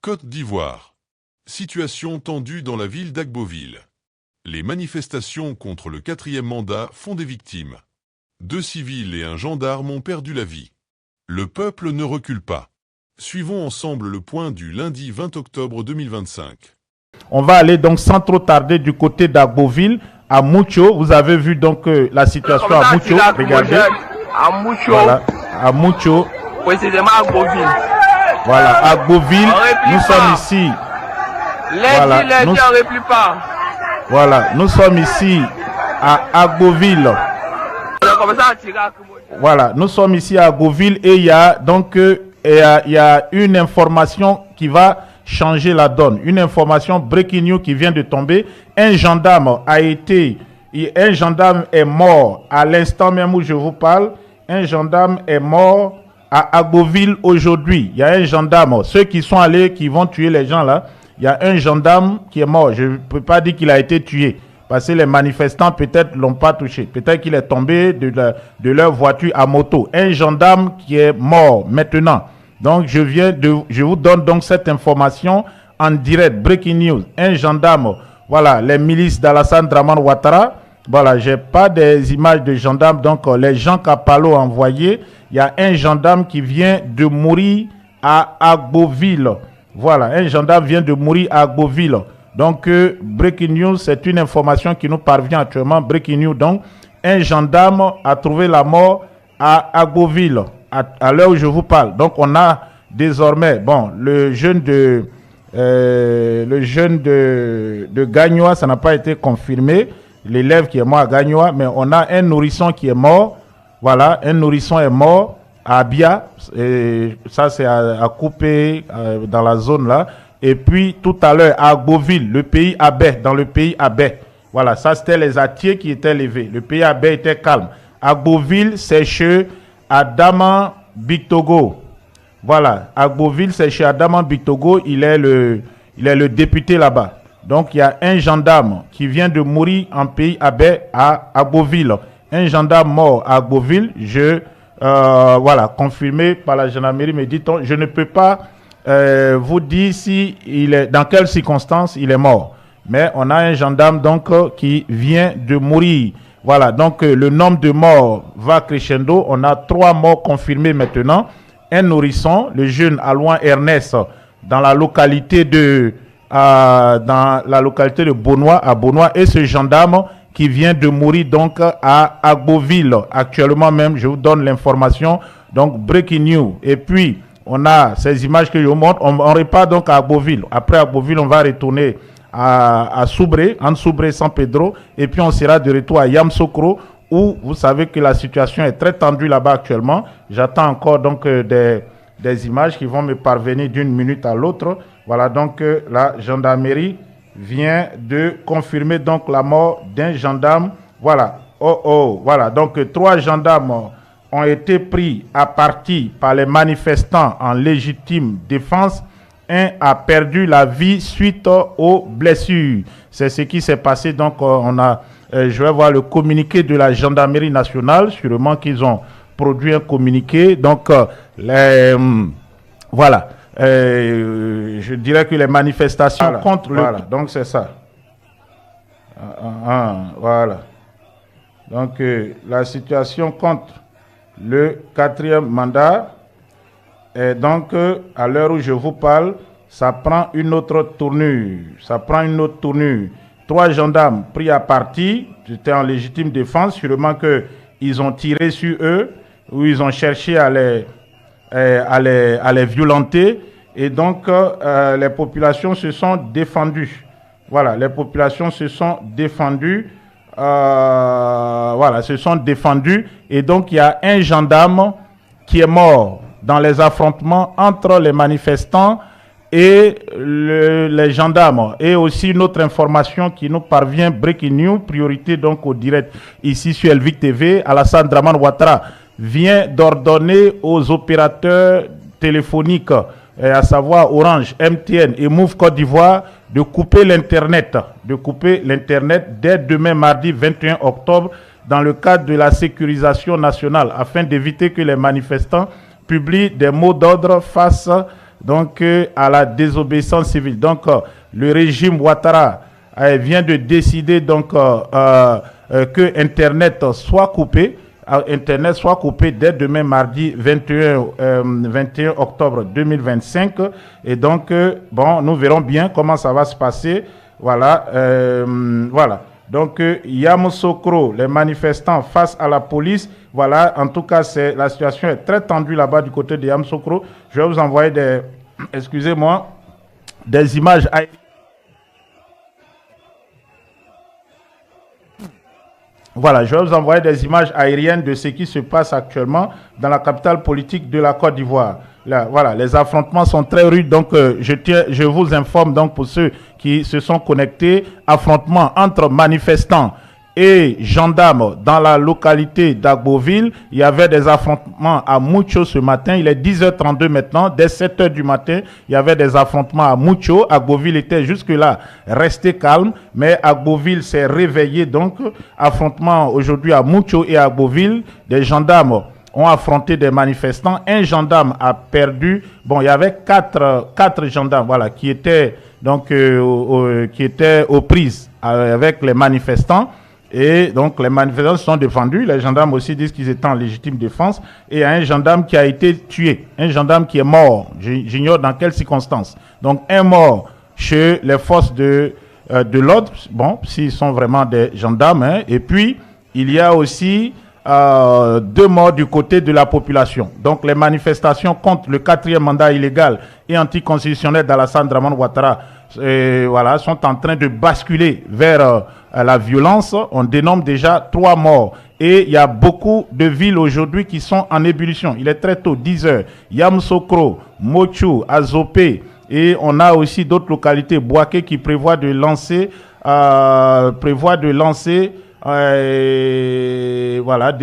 Côte d'Ivoire. Situation tendue dans la ville d'Agboville. Les manifestations contre le 4e mandat font des victimes. 2 civils et un gendarme ont perdu la vie. Le peuple ne recule pas. Suivons ensemble le point du lundi 20 octobre 2025. On va aller donc sans trop tarder du côté d'Agboville, à Moucho. Vous avez vu donc la situation à Moucho. Regardez. À Moucho. Voilà, à Moucho. Précisément à Agboville. Voilà, à Agboville. Nous sommes ici. Voilà, nous sommes ici à Agboville. Voilà, nous sommes ici à Agboville et il y a donc il y a une information qui va changer la donne. Une information breaking news qui vient de tomber. Un gendarme est mort à l'instant même où je vous parle. Un gendarme est mort à Agboville aujourd'hui. Il y a un gendarme. Ceux qui sont allés, qui vont tuer les gens là, il y a un gendarme qui est mort. Je ne peux pas dire qu'il a été tué. Parce que les manifestants peut-être ne l'ont pas touché. Peut-être qu'il est tombé de leur voiture à moto. Un gendarme qui est mort maintenant. Donc je vous donne donc cette information en direct. Breaking news. Un gendarme. Voilà, les milices d'Alassane Dramane Ouattara. Voilà, j'ai pas des images de gendarmes. Donc les gens qu'Apalo a envoyé. Il y a un gendarme qui vient de mourir à Agboville. Voilà, un gendarme vient de mourir à Agboville. Donc, breaking news, c'est une information qui nous parvient actuellement. Breaking news, donc, un gendarme a trouvé la mort à Agboville, à l'heure où je vous parle. Donc, on a désormais, bon, le jeune de Gagnoa, ça n'a pas été confirmé. L'élève qui est mort à Gagnoa, mais on a un nourrisson qui est mort. Voilà, un nourrisson est mort à Abia, et ça c'est à couper dans la zone là. Et puis tout à l'heure à Agboville, le pays Abé, dans le pays Abé. Voilà, ça c'était les attiers qui étaient levés. Le pays Abé était calme. Agboville, c'est chez Adaman Bictogo. Voilà, Agboville, c'est chez Adaman Bictogo. Il est le député là-bas. Donc il y a un gendarme qui vient de mourir en pays Abé à Agboville. Un gendarme mort à Agboville. Voilà, confirmé par la gendarmerie, mais dit-on, je ne peux pas vous dire dans quelles circonstances il est mort. Mais on a un gendarme donc qui vient de mourir. Voilà, donc le nombre de morts va crescendo. On a 3 morts confirmés maintenant. Un nourrisson, le jeune Alouan Ernest, dans la localité de Bonois, à Bonois, et ce gendarme qui vient de mourir donc à Agboville. Actuellement même, je vous donne l'information. Donc, breaking news. Et puis, on a ces images que je vous montre. On repart donc à Agboville. Après Agboville, on va retourner à Soubré, en Soubré, San Pedro. Et puis, on sera de retour à Yamsokro, où vous savez que la situation est très tendue là-bas actuellement. J'attends encore donc des images qui vont me parvenir d'une minute à l'autre. Voilà, donc la gendarmerie vient de confirmer donc la mort d'un gendarme. Voilà. Voilà. Donc 3 gendarmes ont été pris à partie par les manifestants en légitime défense. Un a perdu la vie suite aux blessures. C'est ce qui s'est passé. Donc je vais voir le communiqué de la gendarmerie nationale. Sûrement qu'ils ont produit un communiqué. Donc voilà. Je dirais que les manifestations contre le... Voilà, donc c'est ça. Voilà. Donc la situation contre le 4e mandat. Et donc à l'heure où je vous parle, ça prend une autre tournure. 3 gendarmes pris à partie. J'étais en légitime défense. Sûrement qu'ils ont tiré sur eux, ou ils ont cherché à les violenter. Et donc, les populations se sont défendues. Voilà, les populations se sont défendues. Voilà, se sont défendues. Et donc, il y a un gendarme qui est mort dans les affrontements entre les manifestants et les gendarmes. Et aussi une autre information qui nous parvient, breaking news, priorité donc au direct ici sur Elvic TV. Alassane Dramane Ouattara vient d'ordonner aux opérateurs téléphoniques, à savoir Orange, MTN et Move Côte d'Ivoire, de couper l'Internet dès demain mardi 21 octobre dans le cadre de la sécurisation nationale afin d'éviter que les manifestants publient des mots d'ordre face donc à la désobéissance civile. Donc le régime Ouattara vient de décider donc que Internet soit coupé. Internet soit coupé dès demain mardi 21 octobre 2025. Et donc, bon, nous verrons bien comment ça va se passer. Voilà. Voilà. Donc, Yamoussoukro, les manifestants face à la police. Voilà, en tout cas, la situation est très tendue là-bas du côté de Yamoussoukro. Je vais vous envoyer des images aériennes. Voilà, je vais vous envoyer des images aériennes de ce qui se passe actuellement dans la capitale politique de la Côte d'Ivoire. Là, voilà, les affrontements sont très rudes, donc je vous informe donc pour ceux qui se sont connectés, affrontements entre manifestants et gendarmes dans la localité d'Agboville. Il y avait des affrontements à Moucho ce matin. Il est 10h32 maintenant. Dès 7h du matin, il y avait des affrontements à Moucho. Agboville était jusque-là resté calme, mais Agboville s'est réveillé. Donc, affrontement aujourd'hui à Moucho et à Agboville. Des gendarmes ont affronté des manifestants. Un gendarme a perdu. Bon, il y avait quatre gendarmes, voilà, qui étaient donc qui étaient aux prises avec les manifestants. Et donc, les manifestants se sont défendus. Les gendarmes aussi disent qu'ils étaient en légitime défense. Et il y a un gendarme qui a été tué. Un gendarme qui est mort. J'ignore dans quelles circonstances. Donc, un mort chez les forces de l'ordre. Bon, s'ils sont vraiment des gendarmes. Hein. Et puis, il y a aussi 2 morts du côté de la population. Donc, les manifestations contre le 4e mandat illégal et anticonstitutionnel d'Alassane Dramane Ouattara voilà, sont en train de basculer vers la violence. On dénombre déjà 3 morts. Et il y a beaucoup de villes aujourd'hui qui sont en ébullition. Il est très tôt, 10 heures. Yamoussoukro, Mochou, Azopé. Et on a aussi d'autres localités, Boaké, qui prévoient de lancer voilà,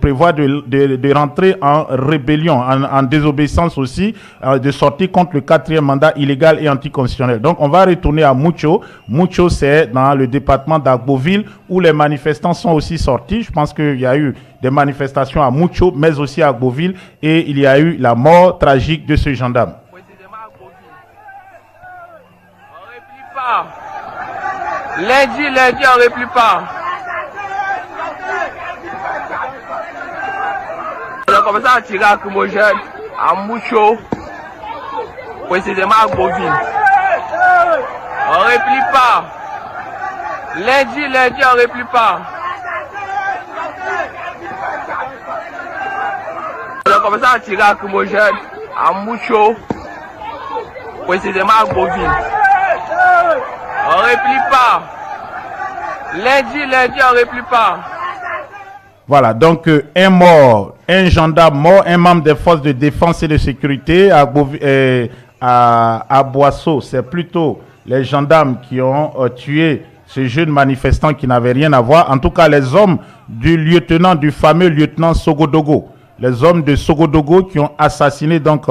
prévoit de rentrer en rébellion, en désobéissance aussi, de sortir contre le 4e mandat illégal et anticonstitutionnel. Donc, on va retourner à Moucho. Moucho, c'est dans le département d'Agboville où les manifestants sont aussi sortis. Je pense qu'il y a eu des manifestations à Moucho, mais aussi à Agboville, et il y a eu la mort tragique de ce gendarme. Lundi, on ne réplie pas. On a commencé à tirer à Kumogène, à Moucho, précisément à Agboville. On ne réplie pas. Lundi, on ne réplie pas. On a commencé à tirer à Kumogène, à Moucho, précisément à Agboville. On ne réplie pas. Lundi, on ne réplie pas. Voilà, donc un mort, un gendarme mort, un membre des forces de défense et de sécurité à Boisseau. C'est plutôt les gendarmes qui ont tué ce jeune manifestant qui n'avait rien à voir. En tout cas, les hommes du fameux lieutenant Sogodogo. Les hommes de Sogodogo qui ont assassiné donc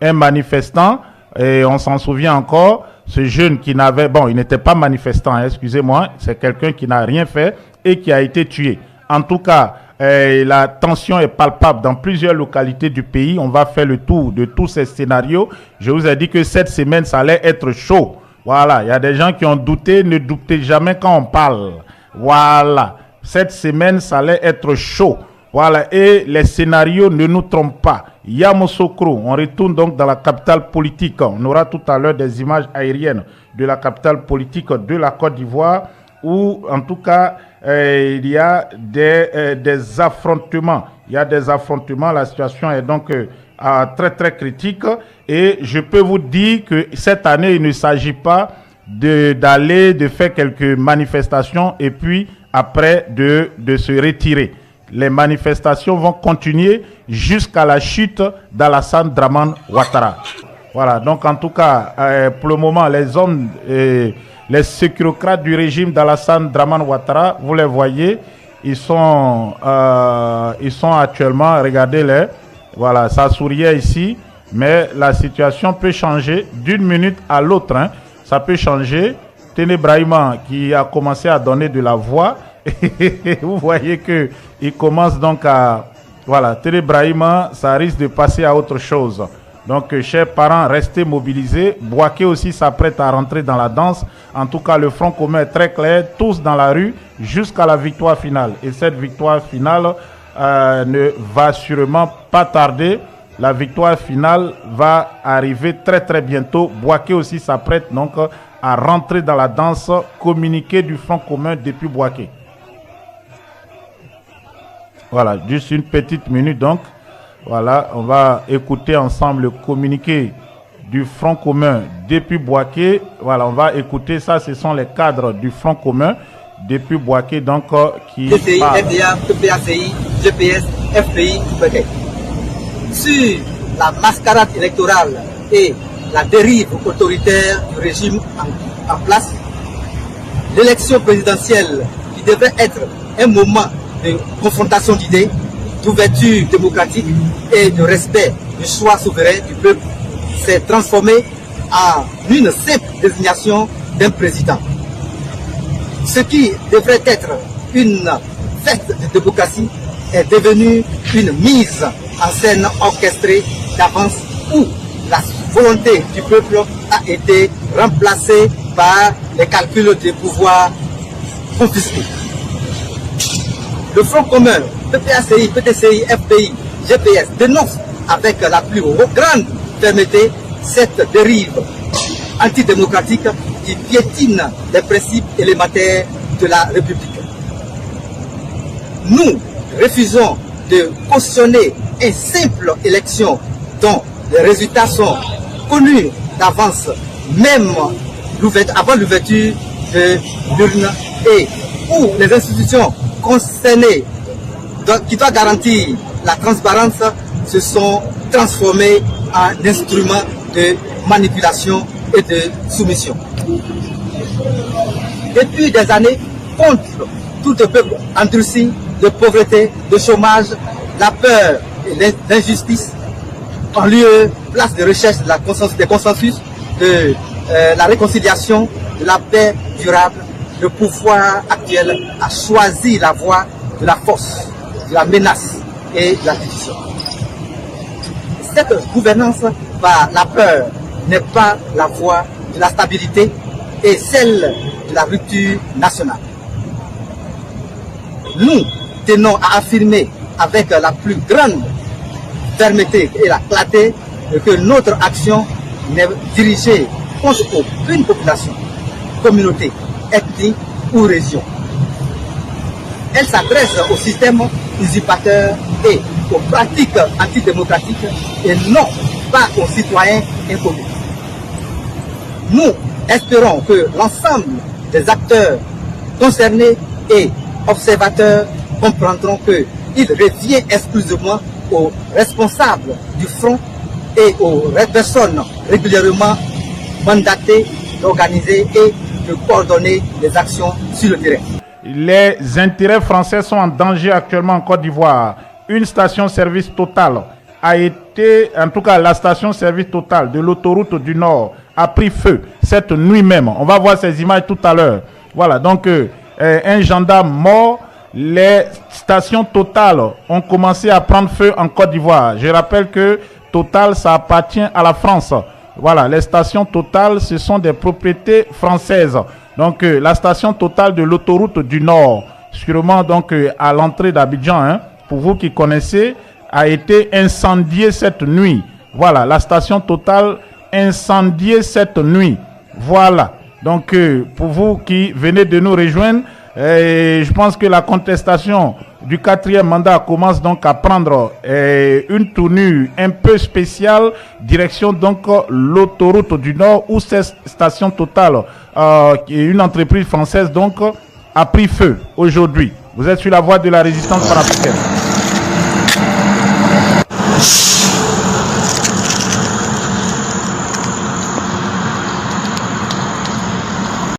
un manifestant. Et on s'en souvient encore, ce jeune qui n'avait... Bon, il n'était pas manifestant, hein, excusez-moi. C'est quelqu'un qui n'a rien fait et qui a été tué. En tout cas, la tension est palpable dans plusieurs localités du pays. On va faire le tour de tous ces scénarios. Je vous ai dit que cette semaine, ça allait être chaud. Voilà, il y a des gens qui ont douté. Ne doutez jamais quand on parle. Voilà, cette semaine, ça allait être chaud. Voilà, et les scénarios ne nous trompent pas. Yamoussoukro, on retourne donc dans la capitale politique. On aura tout à l'heure des images aériennes de la capitale politique de la Côte d'Ivoire où, en tout cas, il y a des affrontements. Il y a des affrontements. La situation est donc très, très critique. Et je peux vous dire que cette année, il ne s'agit pas de faire quelques manifestations et puis après de se retirer. Les manifestations vont continuer jusqu'à la chute d'Alassane Dramane Ouattara. Voilà, donc en tout cas, pour le moment, les hommes, les sécurocrates du régime d'Alassane Dramane Ouattara, vous les voyez, ils sont actuellement, regardez-les, voilà, ça souriait ici, mais la situation peut changer d'une minute à l'autre, hein. Ça peut changer. Téné Brahima qui a commencé à donner de la voix, vous voyez que il commence donc à... Voilà, Téné Brahima, ça risque de passer à autre chose. Donc, chers parents, restez mobilisés. Bouaké aussi s'apprête à rentrer dans la danse. En tout cas, le front commun est très clair, tous dans la rue jusqu'à la victoire finale. Et cette victoire finale ne va sûrement pas tarder. La victoire finale va arriver très très bientôt. Bouaké aussi s'apprête donc à rentrer dans la danse. Communiqué du front commun depuis Bouaké. Voilà, juste une petite minute donc. Voilà, on va écouter ensemble le communiqué du Front commun depuis Bouaké. Voilà, on va écouter ça. Ce sont les cadres du Front commun depuis Bouaké, donc qui DCI, FDA, PPACI, GPS, FPI, Bouaké. Sur la mascarade électorale et la dérive autoritaire du régime en place, l'élection présidentielle qui devait être un moment de confrontation d'idées, d'ouverture démocratique et de respect du choix souverain du peuple s'est transformée en une simple désignation d'un président. Ce qui devrait être une fête de démocratie est devenu une mise en scène orchestrée d'avance où la volonté du peuple a été remplacée par les calculs des pouvoirs confisqués. Le Front commun, PPACI, PTCI, FPI, GPS dénonce avec la plus grande fermeté cette dérive antidémocratique qui piétine les principes élémentaires de la République. Nous refusons de cautionner une simple élection dont les résultats sont connus d'avance, même avant l'ouverture de l'urne, et où les institutions concernées qui doivent garantir la transparence se sont transformées en instruments de manipulation et de soumission. Depuis des années, contre tout le peuple endurci de pauvreté, de chômage, la peur et l'injustice, en lieu, place de recherche des consensus, de la réconciliation, de la paix durable, le pouvoir actuel a choisi la voie de la force, de la menace et de la division. Cette gouvernance par la peur n'est pas la voie de la stabilité et celle de la rupture nationale. Nous tenons à affirmer avec la plus grande fermeté et la clarté que notre action n'est dirigée contre aucune population, communauté, ethnie ou région. Elle s'adresse au système usurpateur et aux pratiques antidémocratiques et non pas aux citoyens inconnus. Nous espérons que l'ensemble des acteurs concernés et observateurs comprendront qu'il revient exclusivement aux responsables du front et aux personnes régulièrement mandatées d'organiser et de coordonner les actions sur le terrain. Les intérêts français sont en danger actuellement en Côte d'Ivoire. Une station-service Total a été, en tout cas la station-service Total de l'autoroute du Nord a pris feu cette nuit même. On va voir ces images tout à l'heure. Voilà, donc un gendarme mort. Les stations Total ont commencé à prendre feu en Côte d'Ivoire. Je rappelle que Total, ça appartient à la France. Voilà, les stations Total, ce sont des propriétés françaises. Donc, la station Total de l'autoroute du Nord, sûrement donc à l'entrée d'Abidjan, hein, pour vous qui connaissez, a été incendiée cette nuit. Voilà, la station Total incendiée cette nuit. Voilà, donc pour vous qui venez de nous rejoindre, je pense que la contestation du 4e mandat commence donc à prendre une tournure un peu spéciale, direction donc l'autoroute du Nord où cette station Total, qui est une entreprise française donc, a pris feu aujourd'hui. Vous êtes sur la voie de la résistance panafricaine.